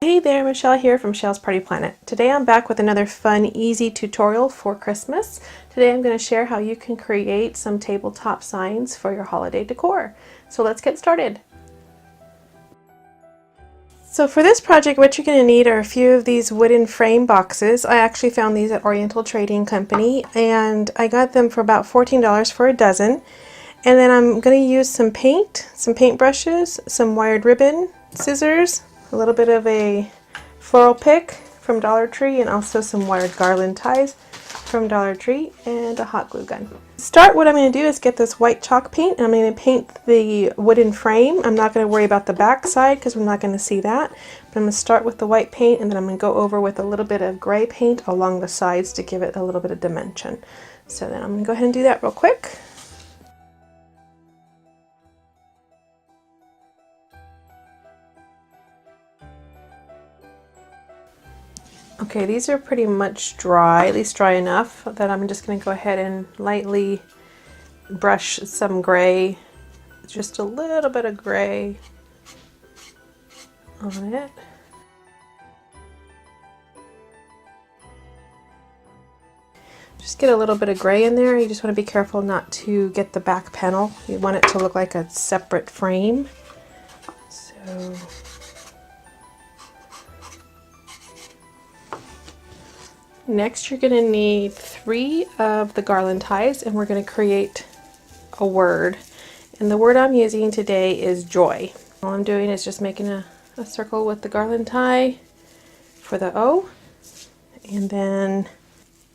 Hey there, Michelle here from Michelle's Party Planet. Today I'm back with another fun, easy tutorial for Christmas. Today I'm going to share how you can create some tabletop signs for your holiday decor. So let's get started. So for this project, what you're going to need are a few of these wooden frame boxes. I actually found these at Oriental Trading Company and I got them for about $14 for a dozen. And then I'm going to use some paint, some paint brushes, some wired ribbon, scissors, a little bit of a floral pick from Dollar Tree, and also some wired garland ties from Dollar Tree, and a hot glue gun. To start, what I'm going to do is get this white chalk paint, and I'm going to paint the wooden frame. I'm not going to worry about the back side because we're not going to see that. But I'm going to start with the white paint, and then I'm going to go over with a little bit of gray paint along the sides to give it a little bit of dimension. So then I'm going to go ahead and do that real quick. Okay, these are pretty much dry, at least dry enough that I'm just going to go ahead and lightly brush some gray, just a little bit of gray on it. Just get a little bit of gray in there. You just want to be careful not to get the back panel. You want it to look like a separate frame. So next, you're going to need 3 of the garland ties, and we're going to create a word. And the word I'm using today is joy. All I'm doing is just making a circle with the garland tie for the O, and then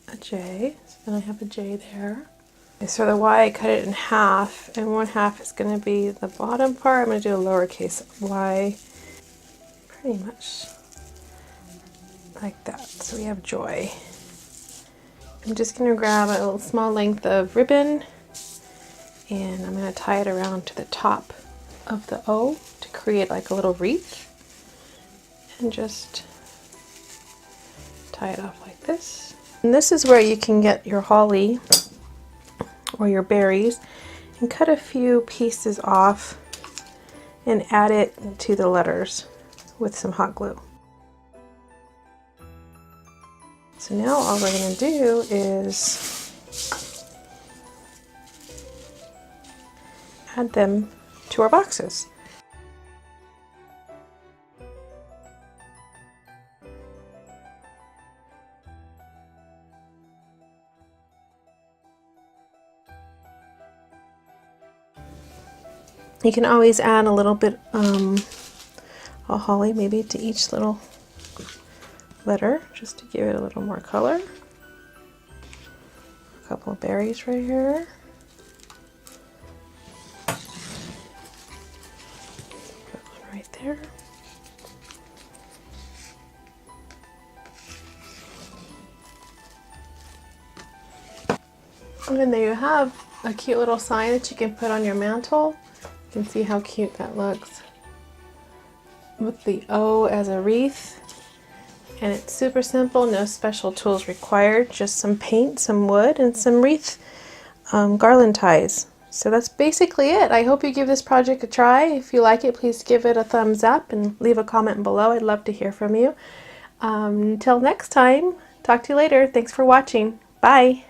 a J. So then I have a J there. Okay, so the Y, I cut it in half, and 1/2 is going to be the bottom part. I'm going to do a lowercase y, pretty much like that. So we have joy. I'm just going to grab a little small length of ribbon, and I'm going to tie it around to the top of the O to create like a little wreath, and just tie it off like this. And this is where you can get your holly or your berries and cut a few pieces off and add it to the letters with some hot glue. So now all we're going to do is add them to our boxes. You can always add a little bit of holly maybe to each little letter, just to give it a little more color. A couple of berries right here. Put one right there. And then there you have a cute little sign that you can put on your mantle. You can see how cute that looks with the O as a wreath. And it's super simple, no special tools required, just some paint, some wood, and some wreath garland ties. So that's basically it. I hope you give this project a try. If you like it, please give it a thumbs up and leave a comment below. I'd love to hear from you. Until next time, talk to you later. Thanks for watching. Bye.